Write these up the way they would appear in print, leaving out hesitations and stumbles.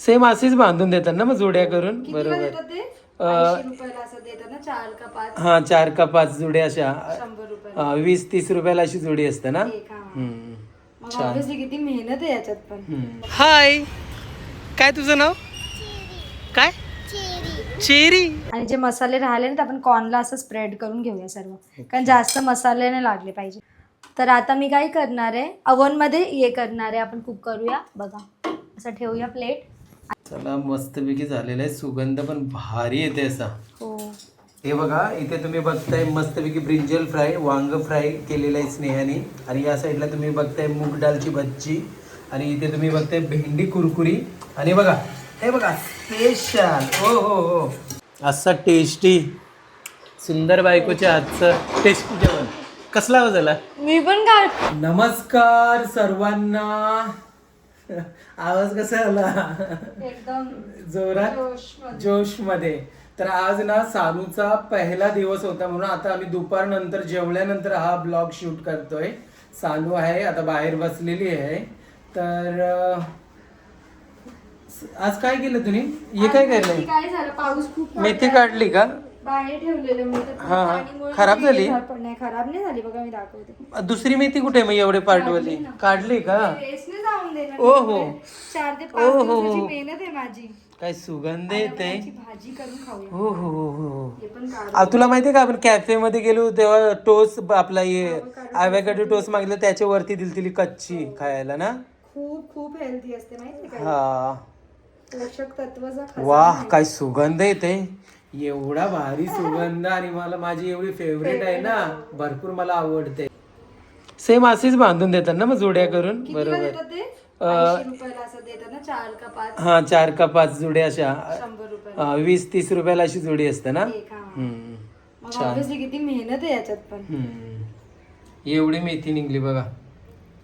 Same असेच बांधून देतात ना मग जोड्या करून. बरोबर. 80 रुपयाला असं देतात ना, 4 का 5. हा 4 का 5 जोड्या अशा 100 रुपयाला 20-30 रुपयाला अशी जोडी असते ना. एक. मग ऑब्विसली किती मेहनत आहे याच्यात पण. हाय, काय तुझं नाव काय? चेरी. आणि जे मसाले राहिले ना, ते आपण कॉर्नला असं स्प्रेड करून घेऊया सर्व, कारण जास्त मसाले नाही लागले पाहिजे. तर आता मी काय करणार आहे, अवनमध्ये हे करणार आहे, आपण कुक करूया. बघा असं ठेवूया प्लेट. चला मस्तपैकी झालेलं आहे. सुगंध पण भारी येते असा. हो, हे बघा इथे तुम्ही बघताय मस्तपैकी ब्रिंजल फ्राय, वांग फ्राय केलेलं आहे स्नेहाने. आणि या साईडला तुम्ही बघताय मूग डालची भज्जी. आणि इथे तुम्ही बघताय भेंडी कुरकुरी. आणि बघा हे बघा स्पेशल, हो हो हो, असा टेस्टी सुंदर बायकोच्या हातचं टेस्टी जेवण. कसला आवाज आला? मी पण काय. नमस्कार सर्वांना. आवाज कसा आला? एकदम जोरात जोश मध्ये. तर आज ना सानूचा पहिला दिवस होता, म्हणून आता आम्ही दुपारनंतर जेवल्यानंतर हा ब्लॉग शूट करतोय. सानू आहे आता बाहेर बसलेली आहे. तर आज काय केलं तुम्ही? हे काय केलंय? काय झालं, पाऊस खूप मेथी काढली का? बाहेर ठेवलेलं मी, तर हा, पाणीमुळे खराब झाली? नाही, खराब नाही झाली. बघा मी दाखवते. दुसरी मेथी कुठे आहे मग? एवढे पार्टवाली काढली का? वेस्ट नाही जाऊन देणार. ओहो. 4 ते 5 दिवसाची मेहनत आहे माझी. काय सुगंध येते. भाजी करून खाऊया. हो हो हो हो. हे पण काढ. तुला माहितीये का आपण कॅफे मध्ये गेलो तेव्हा टोस्ट आपला हे ॲव्होकॅडो टोस्ट मागितलं, त्याच्यावरती दिली कच्ची खायला ना. खूप खूप हेल्दी असते माहिती का. हा, पोषक तत्वाचा वाह काय सुगंध येते. एवढा भारी सुगंध. आणि मला माझी एवढी फेवरेट आहे ना, भरपूर मला आवडते. सेम असेच बांधून देतात ना मग जोड्या करून. बरोबर. 80 रुपयाला असं देतात ना, 4 का 5. हा 4 का 5 जोड्या अशा 100 रुपयाला 20-30 रुपयाला अशी जोडी असते ना. एक. मग ऑब्विसली किती मेहनत आहे याच्यात पण. एवढी मेथी निघली बघा.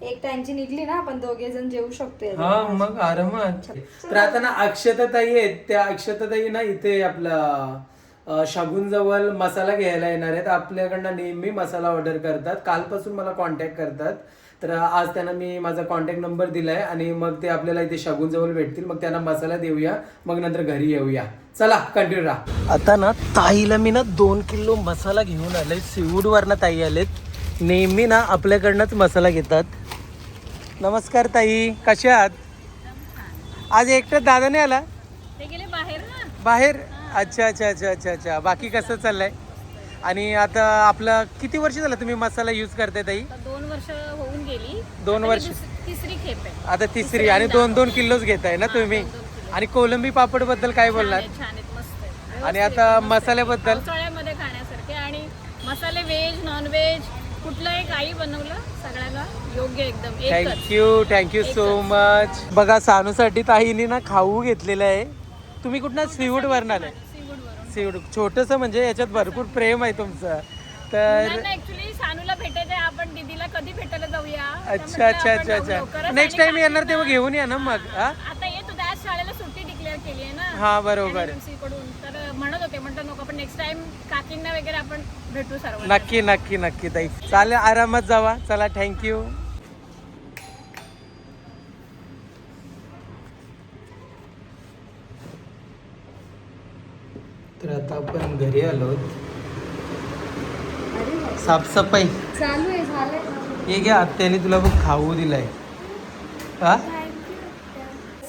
एक टाइमची निघली ना, आपण दोघे जण जेवू शकतो याच्यात. हा मग आरामात. तर आता ना अक्षताताई आहेत, त्या अक्षताताई ना इथे आपला शगुन जवळ मसाला घ्यायला येणार आहेत. आपल्याकडनं नेहमी मसाला ऑर्डर करतात, कालपासून मला कॉन्टॅक्ट करतात. तर आज त्यांना मी माझा कॉन्टॅक्ट नंबर दिलाय आणि मग ते आपल्याला इथे शगुन जवळ भेटतील. मग त्यांना मसाला देऊया, मग नंतर घरी येऊया. चला कंटिन्यू राहा. आता ना ताईला मी ना 2 किलो मसाला घेऊन आलोय. सीवूड वरनं ताई आलेत. नेहमी ना आपल्याकडनंच मसाला घेतात. नमस्कार ताई, कशा आहात? आज एकटं दादा नाही आला? ते गेले बाहेर ना. बाहेर? अच्छा अच्छा अच्छा अच्छा अच्छा. बाकी कसं चाललंय? आणि आता आपलं किती वर्ष झालं तुम्ही मसाला यूज करताय ताई? 2 वर्ष होऊन गेली. 2 वर्ष. तिसरी खेप आहे. आता तिसरी. आणि 2-2 किलोच घेताय ना तुम्ही? आणि कोलंबी पापड बद्दल काय बोलणार? छान आहेत, मस्त आहे. आणि आता मसाल्याबद्दल? पावसाळ्यामध्ये खाण्यासारखे. आणि मसाले व्हेज नॉन व्हेज कुठलंही काही बनवलं सगळ्याला योग्य एकदम. Thank you so much. बघा सानूसाठी ताईने ना खाऊ घेतलेलं आहे. तुम्ही कुठनं? सीवूड वरून आले? सीवूड. छोटस म्हणजे याच्यात भरपूर प्रेम आहे तुमचं. तर ऍक्च्युली सानूला भेटायचं आहे. आपण दीदीला कधी भेटायला जाऊया. अच्छा अच्छा अच्छा अच्छा. नेक्स्ट टाइम येणार तेव्हा घेऊन या ना मग. आता ये, तू त्या शाळेला सुट्टी डिक्लेअर केली आहे ना. हा बरोबर. कडून तर म्हणत होते, म्हणतो नको, पण नेक्स्ट टाइम काकींना वगैरे आपण भेटू सर्व. नक्की नक्की नक्की ताई. चालेल, आरामात जावा. चला थँक्यू. तर आता आपण घरी आलो. साफसफाई चालू आहे, झालंय. हे घ्या, आत्याने तुला बघ खाऊ दिलाय. हा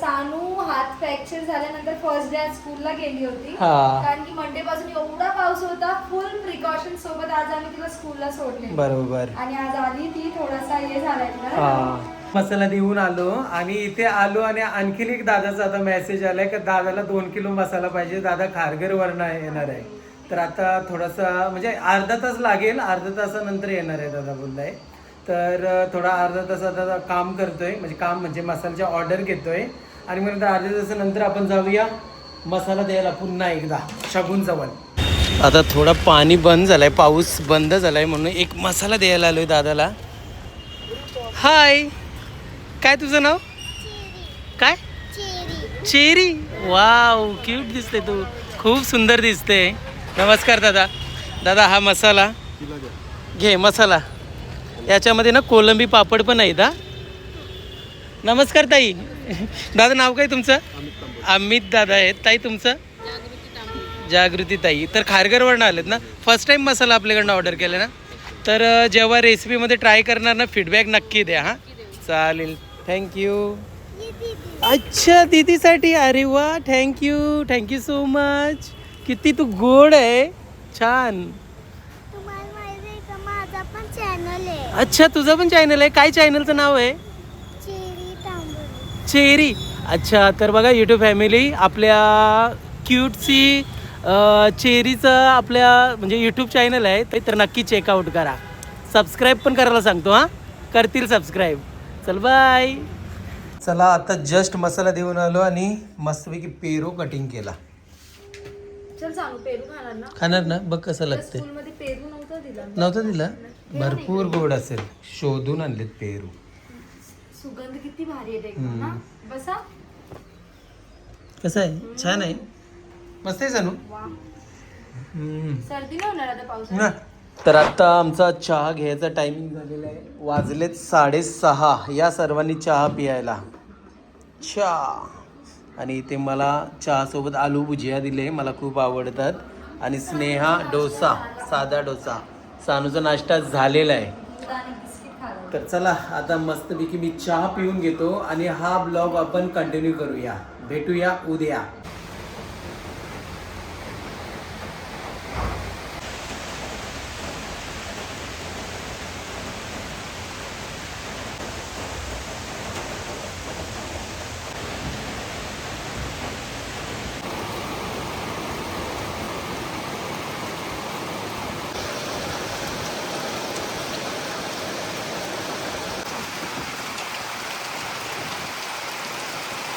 सानू हात फ्रॅक्चर झाल्यानंतर फर्स्ट डे आज स्कूलला गेली होती. हा. कारण की मंडे पासून एवढा पाऊस होता. फुल प्रिकॉशन सोबत आज आम्ही तिला स्कूलला सोडले. बरोबर. आणि आज आली ती, थोडासा हे झालाय तिला. हा, मसाला देऊन आलो आणि इथे आलो. आणि आणखीन एक दादाचा आता मेसेज आलाय की दादाला 2 किलो मसाला पाहिजे. दादा खारघर वरनं येणार आहे. तर आता थोडासा म्हणजे अर्धा तास लागेल, अर्धा तासानंतर येणार आहे दादा बोललाय. तर थोडा अर्धा तासात आता काम करतोय, म्हणजे काम म्हणजे मसाल्याची ऑर्डर घेतोय. आणि मग अर्ध्या तासानंतर आपण जाऊया मसाला द्यायला पुन्हा एकदा शगुन जवळ. आता थोडा पाणी बंद झालाय, पाऊस बंद झालाय, म्हणून एक मसाला द्यायला आलोय दादाला. हाय, काय तुझं नाव काय? चेरी. वाव, क्यूट दिसते तू, खूप सुंदर दिसते. नमस्कार दादा. दादा हा मसाला घे. मसाला याच्यामध्ये ना कोलंबी पापड पण आहेत. हा, नमस्कार ताई. दादा नाव काय तुमचं? अमित दादा आहेत. ताई तुमचं? जागृती ताई. तर खारघरवरनं आलेत ना. फर्स्ट टाइम मसाला आपल्याकडनं ऑर्डर केला ना. तर जेव्हा रेसिपीमध्ये ट्राय करणार ना फीडबॅक नक्की द्या. हां चालेल. थँक्यू. अच्छा दीदीसाठी. अरे वा थँक्यू सो मच. किती तू गोड आहे. छान. अच्छा तुझं पण चॅनल आहे. काय चॅनलचं नाव आहे? चेरी. अच्छा तर बघा यूट्यूब फॅमिली आपल्या क्यूटची चेरीचं आपल्या म्हणजे यूट्यूब चॅनल आहे ते तर नक्की चेकआउट करा. सबस्क्राईब पण करायला सांगतो. हां करतील सबस्क्राईब. चल बाय. चला आता जस्ट मसाला देऊन आलो आणि मस्तपैकी पेरू कटिंग केला. चल सांगू पेरू खाणार ना? खाणार ना. बघ कसं लागते. स्कूलमध्ये पेरू नव्हतं दिला. भरपूर गोड असेल. शोधून आणलेत पेरू. सुगंध किती भारी येते एकदम ना. बसा. कसं आहे? छान आहे. मस्त आहे जानू. वा. सर्दी नाही होणार आता पावसाळ्यात. तर आता आमचा चहा घ्यायचा टायमिंग झालेला आहे. वाजलेत 6:30. या सर्वांनी चहा पियायला. चहा. आणि इथे मला चहासोबत आलू भुजिया दिले. मला खूप आवडतात. आणि स्नेहा डोसा, साधा डोसा. सानूचा नाश्ता झालेला आहे. तर चला आता मस्तपैकी मी चहा पिऊन घेतो आणि हा ब्लॉग आपण कंटिन्यू करूया. भेटूया उद्या.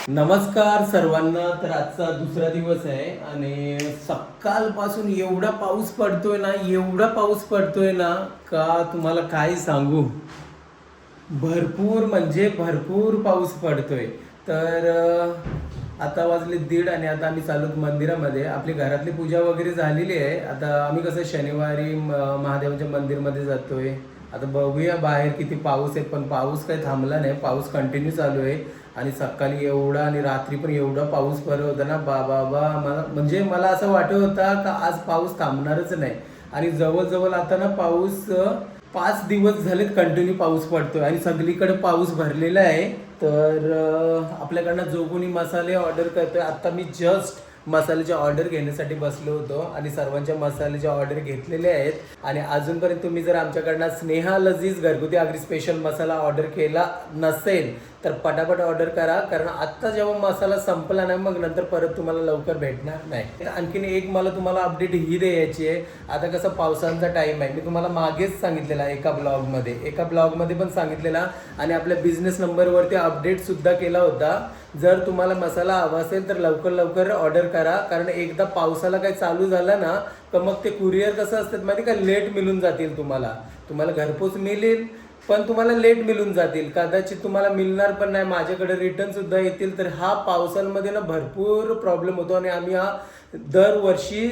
नमस्कार सर्वांना. तर आजचा दुसरा दिवस आहे आणि सकाळपासून एवढा पाऊस पडतोय ना का तुम्हाला काय सांगू. भरपूर म्हणजे भरपूर पाऊस पडतोय. तर आता वाजले 1:30 आणि आता आम्ही चालू मंदिरामध्ये. आपली घरातली पूजा वगैरे झालेली आहे. आता आम्ही कसं शनिवारी महादेवाच्या मंदिरमध्ये जातोय. आता बघूया बाहेर किती पाऊस आहे. पण पाऊस काही थांबला नाही. पाऊस कंटिन्यू चालू आहे. आणि सकाळी एवढा आणि रात्री पण एवढा पाऊस पडत होता ना मला असं वाटत होता का आज पाऊस थांबणारच नाही. आणि जवळजवळ आता ना पाऊस 5 दिवस झालेत कंटिन्यू पाऊस पडतोय आणि सगळीकडे पाऊस भरलेला आहे. तर आपल्याकडनं जो कोणी मसाले ऑर्डर करतोय. आता मी जस्ट मसाल्याचे ऑर्डर घेण्यासाठी बसलो होतो आणि सर्वांच्या मसाल्याचे ऑर्डर घेतलेले आहेत. आणि अजूनपर्यंत तुम्ही जर आमच्याकडनं स्नेहा लजीज घरगुती आगरी स्पेशल मसाला ऑर्डर केला नसेल तर पटापट ऑर्डर करा. कारण आत्ता जेव्हा मसाला संपला नाही मग नंतर परत तुम्हाला लवकर भेटणार नाही. आणखीन एक मला तुम्हाला अपडेट ही द्यायची आहे. आता कसं पावसाचा टाईम आहे. मी तुम्हाला मागेच सांगितलेला एका ब्लॉगमध्ये पण सांगितलेला आणि आपल्या बिझनेस नंबरवरती अपडेटसुद्धा केला होता. जर तुम्हाला मसाला हवा असेल तर लवकर ऑर्डर करा. कारण एकदा पावसाला काही चालू झाला ना तर मग ते कुरिअर कसं असतात माहिती का, लेट मिळून जातील. तुम्हाला घरपोच मिळेल पण तुम्हाला लेट मिळून जातील. कदाचित तुम्हाला मिळणार पण नाही. माझ्याकडे रिटर्न सुद्धा येतील. तर हा पावसांमध्ये ना भरपूर प्रॉब्लेम होतो आणि आम्ही हा दरवर्षी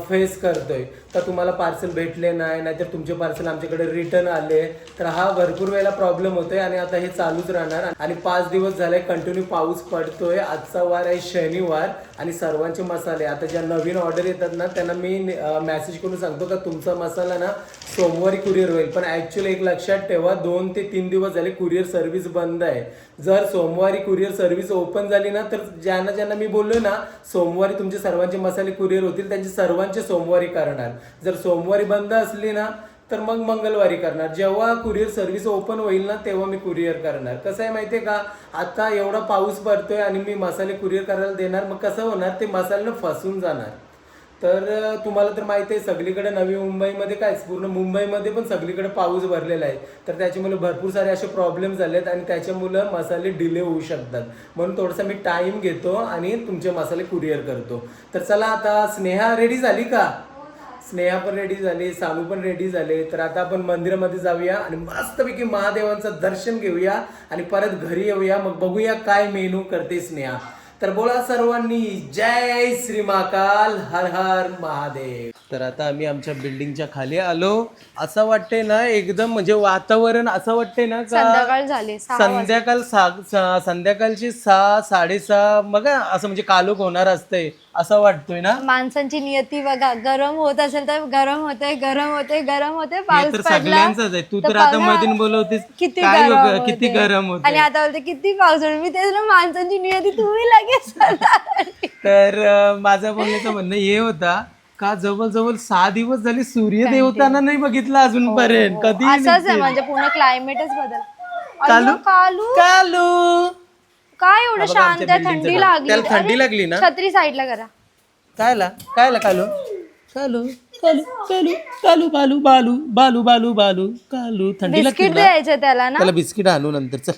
फेस करतोय. तर तुम्हाला पार्सल भेटले नाही, नाहीतर तुमचे पार्सल आमच्याकडे रिटर्न आले तर हा भरपूर वेळेला प्रॉब्लेम होतोय. आणि आता हे चालूच राहणार. आणि 5 दिवस झाले कंटिन्यू पाऊस पडतोय. आजचा वार आहे शनिवार आणि सर्वांचे मसाले आता ज्या नवीन ऑर्डर येतात ना त्यांना मी मेसेज करून सांगतो का तुमचा मसाला ना सोमवारी कुरिअर होईल. पण ॲक्च्युअली एक लक्षात ठेवा 2 ते 3 दिवस झाले कुरिअर सर्व्हिस बंद आहे. जर सोमवारी कुरिअर सर्व्हिस ओपन झाली ना तर ज्यांना मी बोललो ना सोमवारी तुमचे सर्वांचे मसाले कुरिअर होतील त्यांचे सर्वांचे सोमवारी करणार. जर सोमवारी बंद असली ना तर मग मंगळवारी करणार. जेव्हा कुरिअर सर्व्हिस ओपन होईल ना तेव्हा मी कुरिअर करणार. कसं आहे माहिती आहे का, आता एवढा पाऊस पडतोय आणि मी मसाले कुरिअर करायला देणार मग कसं होणार, ते मसाल्यानं फसून जाणार. तर तुम्हाला तर माहिती आहे सगळीकडे नवी मुंबईमध्ये काय पूर्ण मुंबईमध्ये पण सगळीकडे पाऊस भरलेला आहे. तर त्याच्यामुळे भरपूर सारे असे प्रॉब्लेम झालेत आणि त्याच्यामुळं मसाले डिले होऊ शकतात. म्हणून थोडासा मी टाईम घेतो आणि तुमचे मसाले कुरिअर करतो. तर चला आता स्नेहा रेडी झाली का? स्नेहा पण रेडी झाली, सानू पण रेडी झाले. तर आता आपण मंदिरामध्ये जाऊया आणि मस्तपैकी महादेवांचं दर्शन घेऊया आणि परत घरी येऊया. मग बघूया काय मेनू करते स्नेहा. तर बोला सर्वांनी जय श्री महाकाल, हर हर महादेव. तर आता आम्ही आमच्या बिल्डिंगच्या खाली आलो. असं वाटतंय ना एकदम म्हणजे वातावरण असं वाटतंय ना का संध्याकाळ झाली 6 संध्याकाळची 6-6:30 बघा असं म्हणजे कालोख होणार असतंय असं वाटतोय ना. माणसांची नियती बघा, गरम होत असेल तर गरम होते, गरम होते, गरम होते, हे पाऊस तर पडला सगळ्यांचंच आहे. तू तर तर आता बघा मधून बोलवतेस किती काय गरम बघ, किती होते. गरम होते. आणि आता बोलते किती पाऊस पडला. मी तेच ना, माणसांची नियती तुम्ही लगेच तर माझं बोलण्याचं म्हणणं हे होता का जवळजवळ 6 दिवस झाले सूर्य देवताना नाही बघितला अजूनपर्यंत. कधी असंच आहे म्हणजे पूर्ण क्लायमेटच बदल. कालू अय्यो, कालू कालू काय एवढं बघा, शांत आमच्या आहे, buildingचं थंडी घर. लागली. त्याला थंडी अरे, लागली ना? छत्री साईडला करा. कायला कायला कालू कालू कालू कालू कालू बालू बालू बालू बालू बालू कालू थंडी लागते बिस्किट ना. द्यायचे त्याला ना. त्याला बिस्किट आणू नंतर चल.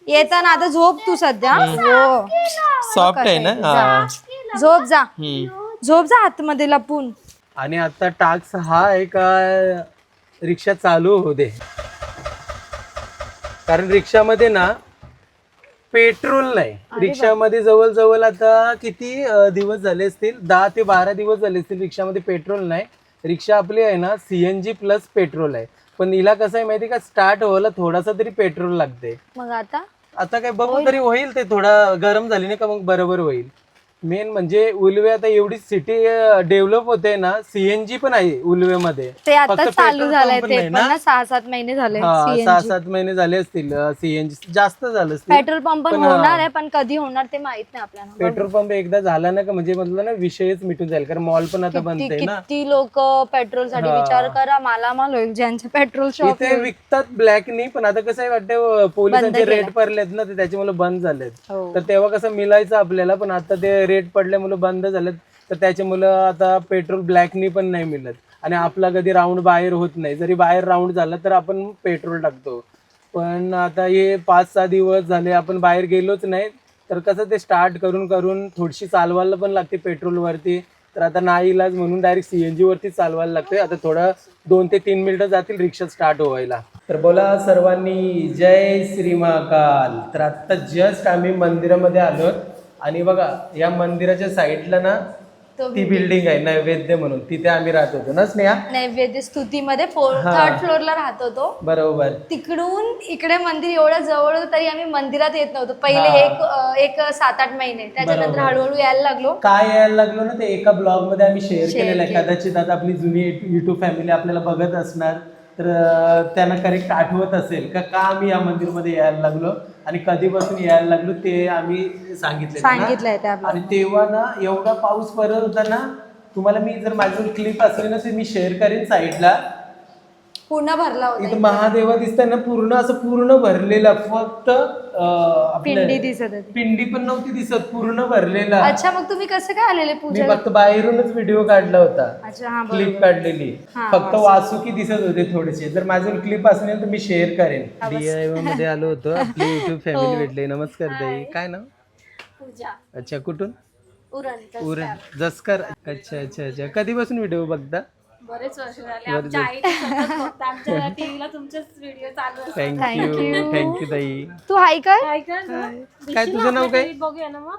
येताना आता झोप तू सध्या. हो सॉफ्ट आहे ना हा. झोप जा, हम्म. झोप जा आतमध्ये लपून. आणि आता टास्क हा आहे का रिक्षा चालू होऊ दे, कारण रिक्षामध्ये ना पेट्रोल नाही. रिक्षामध्ये जवळजवळ आता किती दिवस झाले असतील, 10 ते 12 दिवस झाले असतील रिक्षामध्ये पेट्रोल नाही. रिक्षा आपली आहे ना CNG प्लस पेट्रोल आहे, पण हिला कसं आहे माहिती का, स्टार्ट व्हायला थोडासा तरी पेट्रोल लागते. मग आता काय बघू तरी होईल, ते थोडा गरम झाली नाही का मग बरोबर होईल. मेन म्हणजे उलवे आता एवढी सिटी डेव्हलप होते ना, CNG पण आहे उलवेमध्ये. ते आता फक्त चालू petrol झालंय pump ते नाही पण ना. ना, 6-7 महिने झाले. हा 6-7 महिने झाले असतील. CNG जास्त झालं असतील. पेट्रोल पंप पण होणार आहे, पण कधी होणार ते माहित नाही आपल्याला. पेट्रोल पंप एकदा झाला ना का म्हणजे म्हटलं ना विषयच मिटून जाईल, कारण मॉल पण आता बंद आहे ना. किती लोक पेट्रोल साठी विचार करा, मालामाल होईल ज्यांचे पेट्रोल शॉप. इथे विकतात ब्लॅकनी, पण आता कसं आहे वाटतं पोलिसांचे रेट पडलेत ना, ते त्याच्यामुळे बंद झालेत. हो. तर तेव्हा कसं मिळायचं आपल्याला, पण आता ते रेट पडल्यामुळे बंद झालेत. तर त्याच्यामुळे आता पेट्रोल ब्लॅकनी पण नाही मिळत. आणि आपला कधी राऊंड बाहेर होत नाही, जरी बाहेर राऊंड झाला तर आपण पेट्रोल टाकतो. पण आता हे 5-6 दिवस झाले आपण बाहेर गेलोच नाही. तर कसं ते स्टार्ट करून करून थोडीशी चालवायला पण लागते पेट्रोलवरती. तर आता नाही इलाज म्हणून डायरेक्ट CNG वरती चालवायला लागते. आता थोडं 2 ते 3 मिनिटं जातील रिक्षा स्टार्ट व्हायला. तर बोला सर्वांनी जय श्री महाकाल. तर आता जस्ट आम्ही मंदिरामध्ये आलो आणि बघा या मंदिराच्या साईडला ना ती बिल्डिंग आहे नैवेद्य म्हणून, तिथे आम्ही राहत होतो ना स्नेहा. नैवेद्य स्तुतीमध्ये 3rd फ्लोअरला राहत होतो. बरोबर. तिकडून इकडे मंदिर एवढं जवळ होतं तरी आम्ही मंदिरात येत नव्हतो पहिले एक 7-8 महिने. त्याच्यानंतर हळूहळू यायला लागलो. काय यायला लागलो ना, ते एका ब्लॉग मध्ये आम्ही शेअर केलेलं आहे. कदाचित आता आपली जुनी युट्यूब फॅमिली आपल्याला बघत असणार, तर त्यांना करेक्ट आठवत असेल का आम्ही या मंदिरमध्ये यायला लागलो आणि कधीपासून यायला लागलो ते आम्ही सांगितलंय त्या. आणि तेव्हा ना एवढा पाऊस पडत होता ना, तुम्हाला मी जर माझी क्लिप असली ना ते मी शेअर करेन साईडला. पूर्ण भरला होता. इथं महादेवा दिसतंय ना, पूर्ण असं पूर्ण भरलेला. फक्त पिंडी दिसत होती. पिंडी पण नव्हती दिसत, पूर्ण भरलेला. अच्छा, मग तुम्ही कसं काय आलेले मी पूजा? फक्त बाहेरूनच व्हिडिओ काढला होता. अच्छा, हा क्लिप काढलेली. फक्त वासुकी दिसत होते थोडेसे. जर माझं क्लिप असले तर मी शेअर करेन. DIY मध्ये आलो होतो, आपली युट्यूब फॅमिली भेटली. नमस्कार ताई, काय नाव? पूजा. अच्छा, कुठून? उरण. जसकर. अच्छा अच्छा अच्छा. कधीपासून व्हिडिओ बघता? बरेच वर्ष झाले. आमच्या आईने सतत बघतात. आमच्या टीव्हीला तुमचेच व्हिडिओ चालू असतात. थँक्यू ताई. तू हाय काय? काय तुझं नाव काय? बघूया ना मग.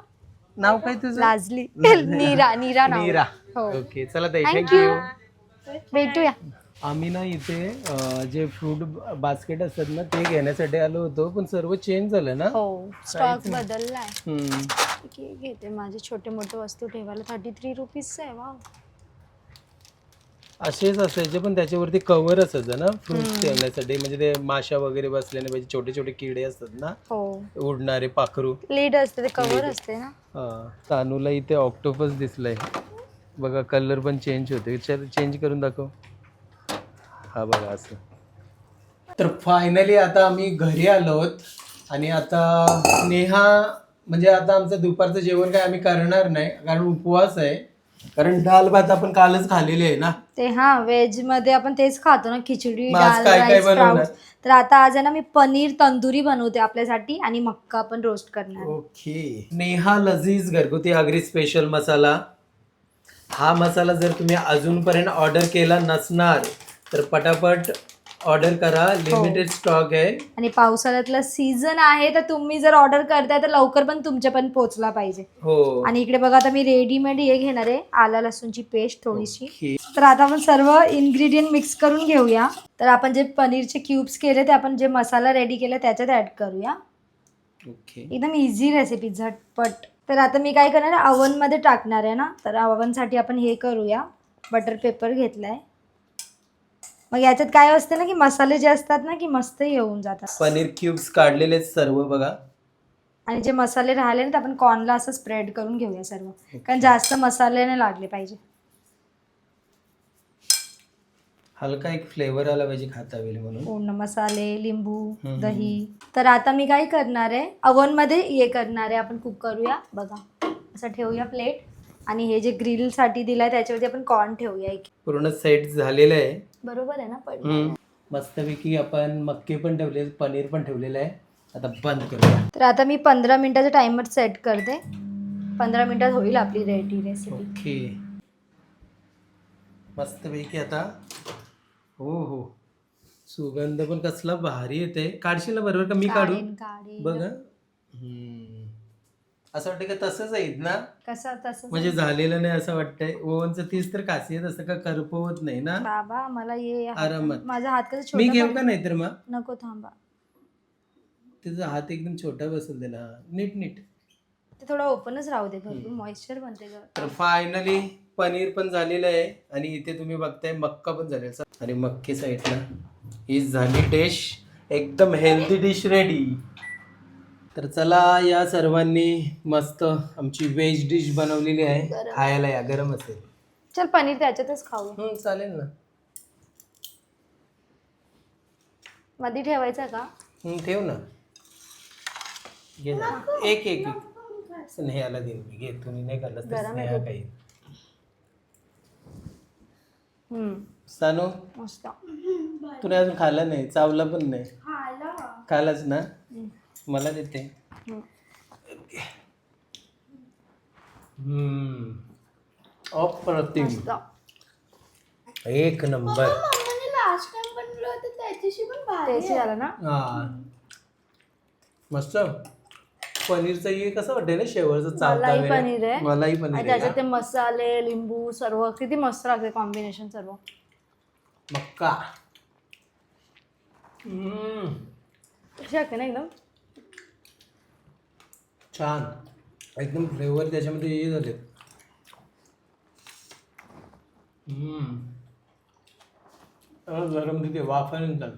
नाव काय तुझं? लाजली. नीरा नाव. नीरा. हो. ओके, चला ताई, थँक्यू. भेटूया. आम्ही ना इथे जे फ्रूट बास्केट असतात ना ते घेण्यासाठी आलो होतो, पण सर्व चेंज झालं ना. हो, स्टॉक बदललाय. हम्म. घेते माझे छोटे मोठे वस्तू ठेवायला 33 रुपीजचं आहे. वाव. असेच असायचे, पण त्याच्यावरती कव्हर असायचं ना फ्रूट ठेवण्यासाठी, म्हणजे ते माशा वगैरे बसले नाही पाहिजे. छोटे छोटे किडे असतात ना, हो, उडणारे पाखरू. लीड असते, ते कव्हर असते ना. हा, तानूला इथे ऑक्टोपस दिसलाय बघा. कलर पण चेंज होते. चेंज करून दाखव. हा बघा असं. तर फायनली आता आम्ही घरी आलोत आणि आता स्नेहा म्हणजे आता आमचं दुपारचं जेवण काय आम्ही करणार नाही, कारण उपवास आहे. कारण डाल भात आपण कालच खाल्लेले आहे ना ते. व्हेज मध्ये आपण तेच खातो ना, खिचडी, मग आज डाळ, काय काय राईस, बनवणार? स्प्राउट्स. तर आता आज आहे ना मी पनीर तंदुरी बनवते आपल्यासाठी आणि मक्का पण रोस्ट करणार. ओके. नेहा लजीज घरगुती आगरी स्पेशल मसाला. हा मसाला जर तुम्ही अजूनपर्यंत ऑर्डर केला नसणार तर पटापट ऑर्डर करा, लिमिटेड स्टॉक आहे. आणि पावसाळ्यातला सीझन आहे तर तुम्ही जर ऑर्डर करताय तर लवकर पण तुमच्यापर्यंत पोहोचला पाहिजे. हो. आणि इकडे बघा आता मी रेडीमेड हे घेणार आहे, आला लसूणची पेस्ट थोडीशी. ओके. तर आता आपण सर्व इन्ग्रेडियंट मिक्स करून घेऊया. तर आपण जे पनीरचे क्यूब्स केले ते आपण जे मसाला रेडी केला त्याच्यात ऍड करूया. ओके. एकदम इझी रेसिपी, झटपट. तर आता मी काय करणार आहे, ओव्हन मध्ये टाकणार आहे ना, तर ओव्हन साठी आपण हे करूया, बटर पेपर घेतलाय. मग याच्यात काय असते ना की मसाले जे असतात ना की मस्त येऊन जातात. पनीर क्यूब्स काढलेले सर्व बघा. आणि जे मसाले राहिले ना ते आपण कॉर्नला असं स्प्रेड करून घेऊया सर्व, कारण जास्त मसाले नाही लागले पाहिजे. हलका एक फ्लेवर आला पाहिजे खाता वेळी म्हणून. पूर्ण मसाले, लिंबू, दही. तर आता मी काय करणार आहे, ओव्हन मध्ये हे करणार आहे, आपण कुक करूया. बघा असं ठेवूया प्लेट. आणि हे जे ग्रिल साठी दिलाय त्याच्यावरती आपण कॉर्न ठेवूया. एक पूर्ण सेट झालेलं आहे. बरोबर आहे ना. मस्तपैकी आपण मक्के पण ठेवले, पनीर पण ठेवलेलं आहे. आता बंद करूया. तर आता मी 15 मिनिटाचा टाइमर सेट करते. 15 मिनिटात होईल आपली रेडी रेसिपी. ओके. मस्तपैकी आता. हो, सुगंध पण कसला भारी येते. काढशील ना बरोबर का मी काढू? बघा. असं वाटतं का तसंच आहेत ना, कसं तसं म्हणजे झालेलं नाही असं वाटतंय. ओव्हनचं तीच तर खासियत असतं का करपवत नाही ना. बाबा मला ये आरामात. माझा हात कसं छोटा. मी घेऊ का नाही तर मग? नको, थांबा. तुझा हात एकदम छोटा बसेल त्याला. नीट ते थोडं ओपनच राहू दे, भरपूर मॉइश्चर बनते ग. तर फायनली पनीर पण झालेलं आहे आणि इथे तुम्ही बघताय मक्का पण झालेला. आणि मक्के साईडला ही झाली डिश, एकदम हेल्दी डिश रेडी. तर चला या सर्वांनी मस्त आमची व्हेज डिश बनवलेली आहे, खायला या. गरम असेल. चल पनीर त्याच्यातच खाऊ. चालेल ना. मध्ये ठेवायचा का? ठेव ना. घे ना. एक स्नेहाला देईन मी. घे, तुम्ही नाही खाल्लं तर स्नेहा काही. सानू मस्त. तुला अजून खाल्लं नाही, चावला पण नाही. खालाच ना, मला देते. अप्रतिम, एक नंबर. मस्त. पनीरचं हे कसं वाटतंय ना शेवटचं चावता मलाई पनीर आहे. मलाई पनीर आहे त्याच्यात का? ते मसाले, लिंबू सर्व किती मस्त लागते कॉम्बिनेशन सर्व. मक्का. कशी लागते ना एकदम छान, एकदम फ्लेवर त्याच्यामध्ये हे झाले. गरम तिथे वाफानंतर.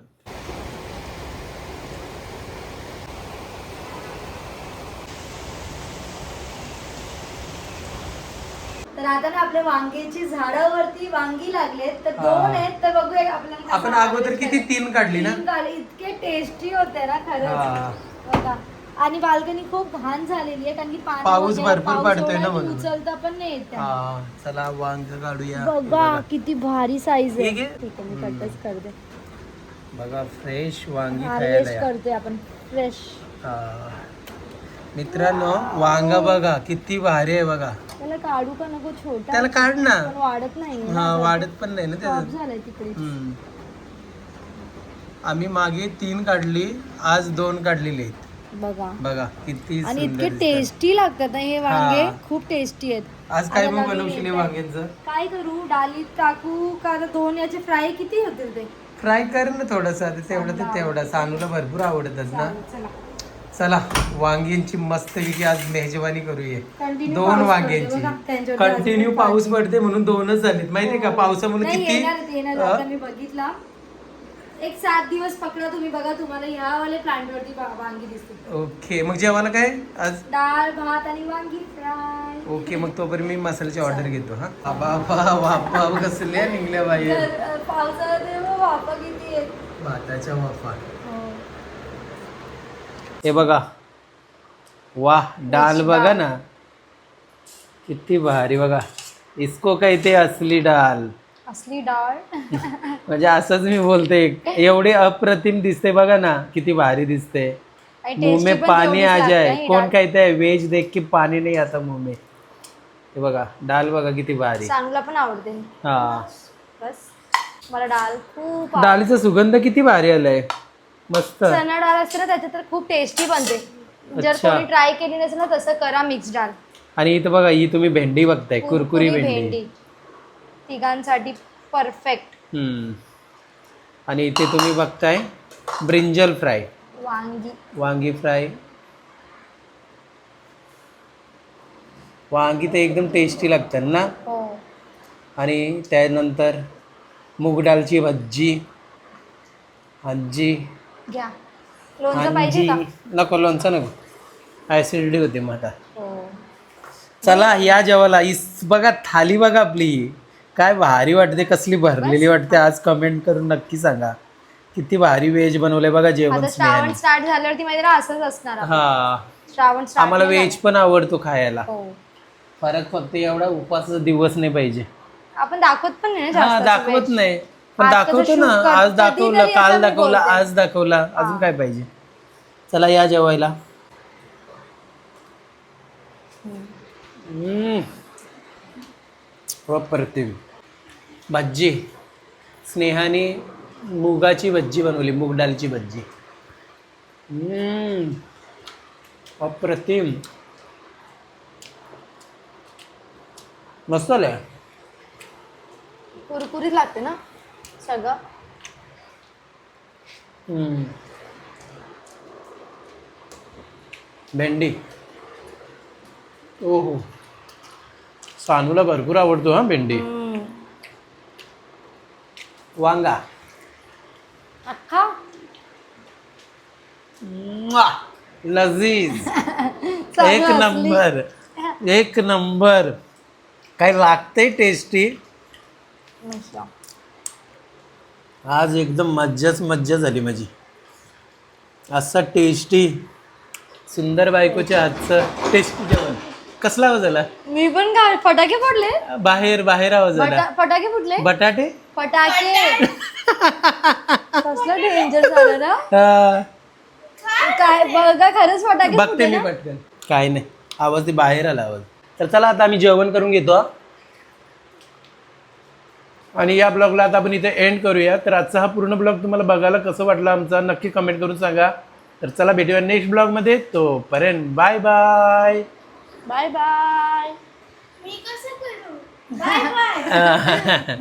तर आता ना आपल्या वांग्याची झाडावरती वांगी लागलेत, तर 2 आहेत. तर बघूया आपल्याला. आपण अगोदर किती 3 काढली ना. इतके टेस्टी होते ना खरंच. बघा. आणि बाल्कनी खूप घाण झालेली आहे कारण की पाऊस भरपूर पडतोय ना म्हणून. उचलता पण नाही येत. चला वांग काढूया. बघा किती भारी साईज आहे. ठीक आहे. ठीक आहे, मी कटच करते. बघा फ्रेश वांगी हार्वेस्ट खायला. करते आपण फ्रेश. मित्रांनो वांगा बघा किती भारी आहे बघा. त्याला काढू का नको? छोटा त्याला काढ ना. पण वाढत नाही. वाढत पण नाही ना त्याचं. झालंय तिकडे. आम्ही मागे 3 काढली, आज 2 काढलेली आहेत. बघा किती आणि इतके सुंदर टेस्टी लागतात ना हे वांगे. खूप टेस्टी आहेत. आज काय मग बनवशील वांग्यांचं? काय करू, डालीत टाकू का 2 याचे फ्राय किती होतील ते? फ्राय कर ना थोडंसं. तेवढं तर तेवढं. सानूला भरपूर आवडतच ना. चला चला वांग्यांची मस्त पैकी आज मेजवानी करूया. Continue 2 पाऊस वांग्यांची. पडते बघा, त्यांच्यावरती कंटिन्यू पाऊस पडते म्हणून 2च झालीत माहितीये का. पावसामुळे नाही, येणार. किती. आता मी बघितला एक 7 दिवस पकडा तुम्ही, बघा तुम्हाला ह्या वाले प्लांट वरती वांगी दिसतील. ओके. मग जेवायला काय आज? डाळ भात आणि वांगी फ्राय. ओके. मग तोपर्यंत मी मसाल्याची ऑर्डर घेतो. हा बाबा वाफा कसल्या निघल्या बाहेर. पावसाळ्यात वाफा किती आहेत. भाताच्या वाफा. हे बघा. वाह, डाल बघा ना किती भारी. बघा इसको कहते असली डाल. असली डाळ. म्हणजे असंच मी बोलते. एवढे अप्रतिम दिसते बघा ना, किती भारी दिसते. मुंह में पानी आ जाए. कोण कहते वेज देख के पानी नहीं आता मुंह में. हे बघा डाल बघा किती भारी. सानूला पण आवडते. हा बस मला डाळ खूप डाळीचा सुगंध किती भारी आलाय, मस्त. चणा डाळ असते ना त्याच्यात तर खूप टेस्टी बनते. जर अच्छा. कोणी ट्राय केली नसेल ना तसं करा मिक्स डाळ. आणि इथं बघा, ही तुम्ही भेंडी बघताय, कुरकुरी भेंडी. तिघांसाठी परफेक्ट. आणि इथे तुम्ही बघताय ब्रिंजल फ्राय, वांगी फ्राय. वांगी तर एकदम टेस्टी लागतात ना. हो. आणि त्यानंतर मूग डाळची भज्जी, आजी. घ्या. लोणचं पाहिजे का? नको, लोणचं नको, ॲसिडिटी होते मला. हो. चला या जेवायला. बघा थाली बघा आपली, काय भारी वाटते, कसली भरलेली वाटते. आज कमेंट करून नक्की सांगा किती भारी व्हेज बनवलंय बघा जेवण. आता श्रावण स्टार्ट झाल्यावरती माहिती ना असंच असणार आपलं. हा, श्रावण स्टार्ट आम्हाला व्हेज पण आवडतो खायला. हो. फरक फक्त एवढा उपासाचा दिवस नाही पाहिजे. आपण दाखवत पण नाही ना हा, जास्त दाखवत veg. नाही, पण आज दाखवतो कसं ना. shoot करतो, आज कधी दाखवलं, तरी काल असं मी दाखवला, बोलते. आज दाखवला, अजून काय पाहिजे. चला या जेवायला. अप्रतिम भज्जी. स्नेहाने मुगाची भज्जी बनवली, मूग डाळची भज्जी. अप्रतिम, मस्त आलंय. कुरकुरीत लागते ना सगळं. भेंडी, ओहो, सानूला भरपूर आवडतो हा भेंडी. वांगा, अख्खा लजीज, चालू एक असली. नंबर, एक नंबर. काय लागतंय टेस्टी. मस्त. आज एकदम मज्जा झाली माझी. असं टेस्टी, सुंदर बायकोच्या हातचं टेस्टी जेवण. कसला आवाज आला? मी पण काय फटाके फोडले. बाहेर आवाज आला. फटाके फुटले. बटाटे. फटाके. कसलं डेंजर झालं ना. हा. काय बघा, खरंच फटाके बघते फुटले मी ना. पटकन. काय नाही, आवाज ते बाहेर आला आवाज. तर चला आता आम्ही जेवण करून घेतो आणि या ब्लॉगला आता आपण इथे एंड करूया. तर आजचा हा पूर्ण ब्लॉग तुम्हाला बघायला कसं वाटला आमचा नक्की कमेंट करून सांगा. तर चला भेटूया नेक्स्ट ब्लॉगमध्ये. तोपर्यंत बाय बाय. Bye bye. मी कसं करू? Bye bye.